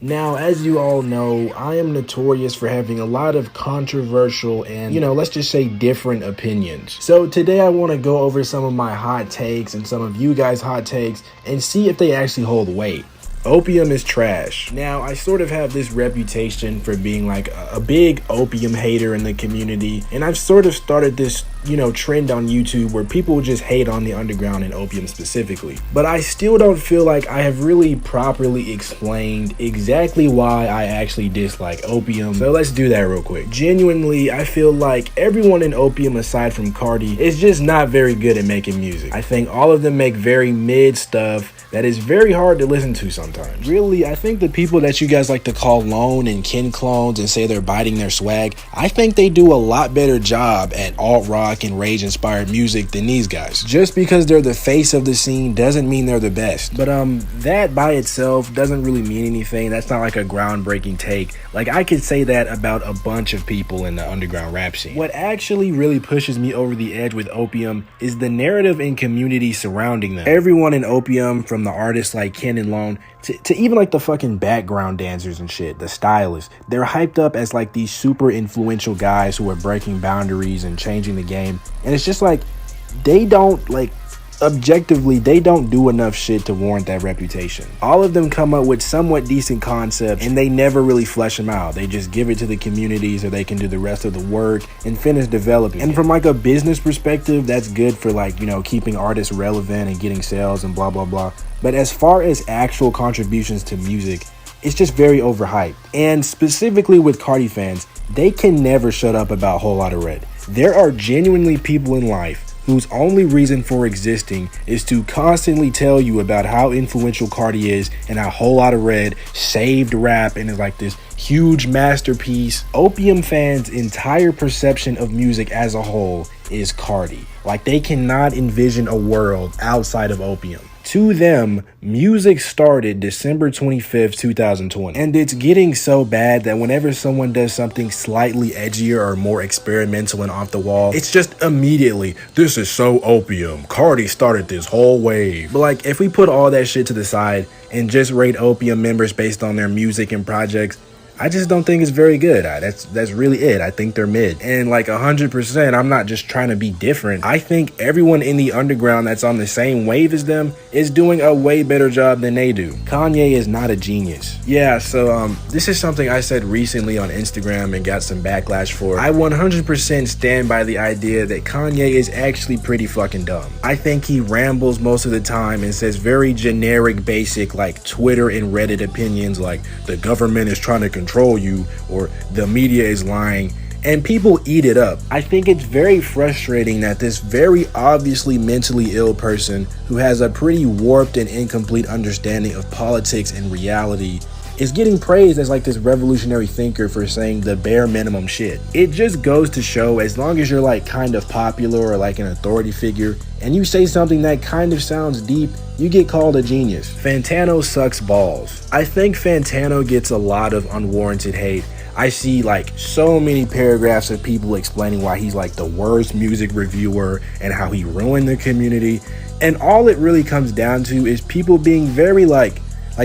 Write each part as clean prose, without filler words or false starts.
Now, as you all know, I am notorious for having a lot of controversial and, let's just say different opinions. So today I want to go over some of my hot takes and some of you guys' hot takes and see if they actually hold weight. Opium is trash. Now, I sort of have this reputation for being like a big opium hater in the community, and I've sort of started this, trend on YouTube where people just hate on the underground and opium specifically. But I still don't feel like I have really properly explained exactly why I actually dislike opium. So let's do that real quick. Genuinely, I feel like everyone in opium aside from Cardi is just not very good at making music. I think all of them make very mid stuff that is very hard to listen to sometimes. Really, I think the people that you guys like to call Lone and Kin clones and say they're biting their swag, I think they do a lot better job at alt rock and rage inspired music than these guys. Just because they're the face of the scene doesn't mean they're the best. But that by itself doesn't really mean anything. That's not like a groundbreaking take. Like, I could say that about a bunch of people in the underground rap scene. What actually really pushes me over the edge with opium is the narrative and community surrounding them. Everyone in opium, from the artists like Ken and Lone to even like the fucking background dancers and shit, the stylists, they're hyped up as like these super influential guys who are breaking boundaries and changing the game. And it's just like, they don't, like, objectively, they don't do enough shit to warrant that reputation. All of them come up with somewhat decent concepts and they never really flesh them out. They just give it to the community so they can do the rest of the work and finish developing. And from like a business perspective, that's good for like, keeping artists relevant and getting sales and blah, blah, blah. But as far as actual contributions to music, it's just very overhyped. And specifically with Cardi fans, they can never shut up about Whole Lotta Red. There are genuinely people in life whose only reason for existing is to constantly tell you about how influential Cardi is and how Whole Lotta Red saved rap and is like this huge masterpiece. Opium fans' entire perception of music as a whole is Cardi. Like, they cannot envision a world outside of opium. To them, music started December 25th, 2020. And it's getting so bad that whenever someone does something slightly edgier or more experimental and off the wall, it's just immediately, this is so opium. Cardi started this whole wave. But like, if we put all that shit to the side and just rate opium members based on their music and projects, I just don't think it's very good. That's really it. I think they're mid. And like 100%, I'm not just trying to be different. I think everyone in the underground that's on the same wave as them is doing a way better job than they do. Kanye is not a genius. Yeah, so this is something I said recently on Instagram and got some backlash for. I 100% stand by the idea that Kanye is actually pretty fucking dumb. I think he rambles most of the time and says very generic, basic, like Twitter and Reddit opinions like the government is trying to control you or the media is lying, and people eat it up. I think it's very frustrating that this very obviously mentally ill person who has a pretty warped and incomplete understanding of politics and reality is getting praised as like this revolutionary thinker for saying the bare minimum shit. It just goes to show, as long as you're like kind of popular or like an authority figure and you say something that kind of sounds deep, you get called a genius. Fantano sucks balls. I think Fantano gets a lot of unwarranted hate. I see like so many paragraphs of people explaining why he's like the worst music reviewer and how he ruined the community. And all it really comes down to is people being very like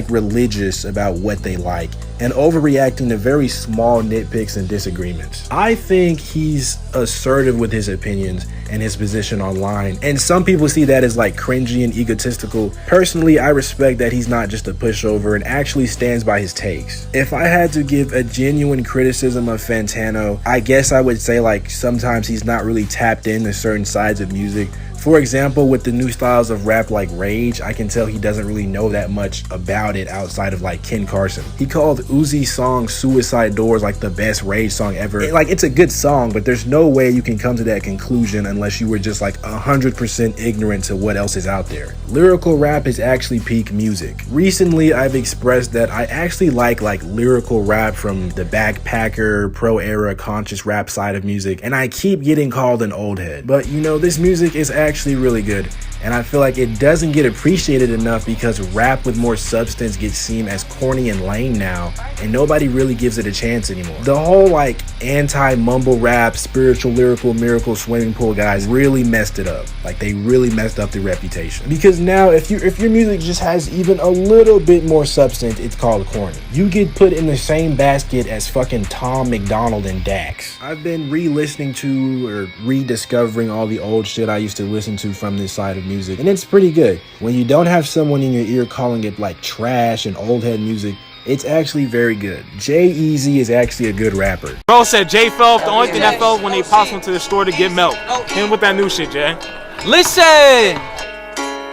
religious about what they like and overreacting to very small nitpicks and disagreements. I think he's assertive with his opinions and his position online, and some people see that as like cringy and egotistical. Personally, I respect that he's not just a pushover and actually stands by his takes. If I had to give a genuine criticism of Fantano, I guess I would say like sometimes he's not really tapped into certain sides of music. For example, with the new styles of rap like rage, I can tell he doesn't really know that much about it outside of like Ken Carson. He called Uzi's song Suicide Doors like the best rage song ever. It's a good song, but there's no way you can come to that conclusion unless you were just like 100% ignorant to what else is out there. Lyrical rap is actually peak music. Recently, I've expressed that I actually like lyrical rap from the backpacker, pro-era, conscious rap side of music, and I keep getting called an old head. But this music is actually actually really good. And I feel like it doesn't get appreciated enough because rap with more substance gets seen as corny and lame now, and nobody really gives it a chance anymore. The whole like anti-mumble rap, spiritual, lyrical, miracle, swimming pool guys really messed it up. Like they really messed up the reputation. Because now if your music just has even a little bit more substance, it's called corny. You get put in the same basket as fucking Tom McDonald and Dax. I've been re-listening to or rediscovering all the old shit I used to listen to from this side of music, and it's pretty good. When you don't have someone in your ear calling it like trash and old head music, it's actually very good. Jay-Eazy is actually a good rapper. Bro said Jay fell off. The only thing that fell off when they popped him to the store to get milk. Him with that new shit, Jay. Listen!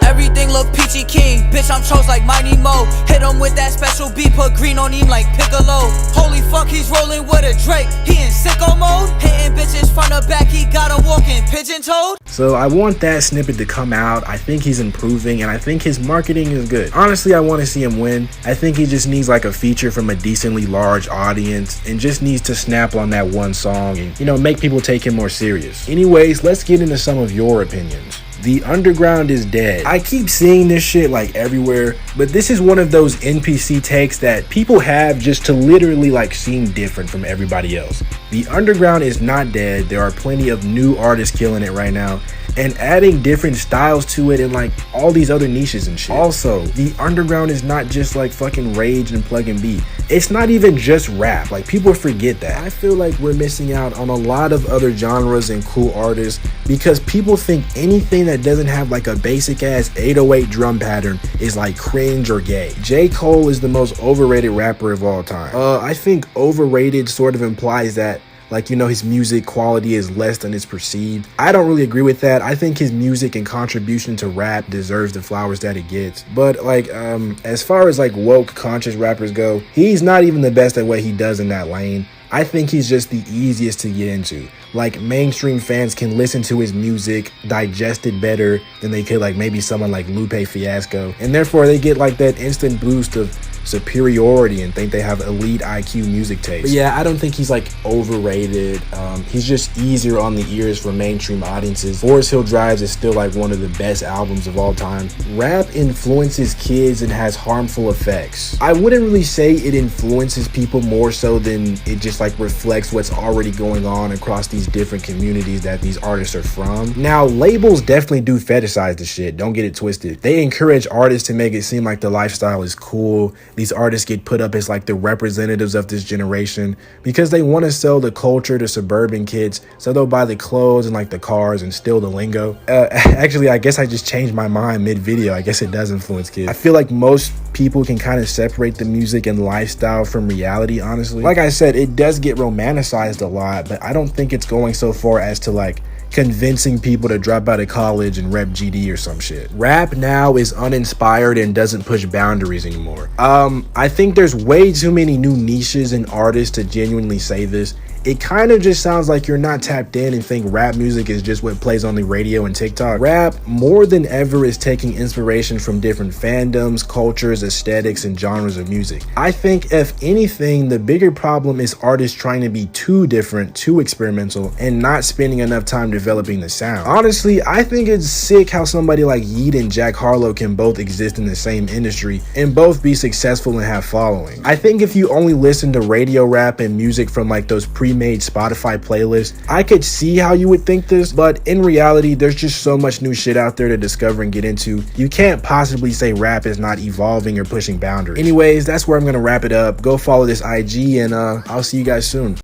Everything look peachy king, bitch I'm chose like Mighty Mo. Hit him with that special beat, put green on him like Piccolo. Holy fuck, he's rolling with a Drake, he in sicko mode. Hitting bitches front to back, he got him walking pigeon-toed. So I want that snippet to come out. I think he's improving, and I think his marketing is good. Honestly, I want to see him win. I think he just needs like a feature from a decently large audience and just needs to snap on that one song and, you know, make people take him more serious. Anyways, let's get into some of your opinions. The underground is dead. I keep seeing this shit like everywhere, but this is one of those NPC takes that people have just to literally like seem different from everybody else. The underground is not dead. There are plenty of new artists killing it right now and adding different styles to it and like all these other niches and shit. Also, the underground is not just like fucking rage and plug and beat. It's not even just rap. Like people forget that. I feel like we're missing out on a lot of other genres and cool artists because people think anything that doesn't have like a basic ass 808 drum pattern is like cringe or gay. J. Cole is the most overrated rapper of all time. I think overrated sort of implies that, like, you know, his music quality is less than it's perceived. I don't really agree with that. I think his music and contribution to rap deserves the flowers that it gets. But like, as far as like woke conscious rappers go, he's not even the best at what he does in that lane. I think he's just the easiest to get into. Like mainstream fans can listen to his music, digest it better than they could like maybe someone like Lupe Fiasco. And therefore they get like that instant boost of superiority and think they have elite IQ music taste. But yeah, I don't think he's like overrated. He's just easier on the ears for mainstream audiences. Forest Hill Drives is still like one of the best albums of all time. Rap influences kids and has harmful effects. I wouldn't really say it influences people more so than it just like reflects what's already going on across these different communities that these artists are from. Now, labels definitely do fetishize the shit, don't get it twisted. They encourage artists to make it seem like the lifestyle is cool. These artists get put up as like the representatives of this generation because they want to sell the culture to suburban kids, so they'll buy the clothes and like the cars and steal the lingo. Actually, I guess I just changed my mind mid-video. I guess it does influence kids. I feel like most people can kind of separate the music and lifestyle from reality, honestly. Like I said, it does get romanticized a lot, but I don't think it's going so far as to like convincing people to drop out of college and rep GD or some shit. Rap now is uninspired and doesn't push boundaries anymore. I think there's way too many new niches and artists to genuinely say this. It kind of just sounds like you're not tapped in and think rap music is just what plays on the radio and TikTok. Rap, more than ever, is taking inspiration from different fandoms, cultures, aesthetics, and genres of music. I think, if anything, the bigger problem is artists trying to be too different, too experimental, and not spending enough time developing the sound. Honestly, I think it's sick how somebody like Yeat and Jack Harlow can both exist in the same industry and both be successful and have following. I think if you only listen to radio rap and music from like those pre-made Spotify playlists, I could see how you would think this, but in reality, there's just so much new shit out there to discover and get into. You can't possibly say rap is not evolving or pushing boundaries. Anyways, that's where I'm gonna wrap it up. Go follow this IG and I'll see you guys soon.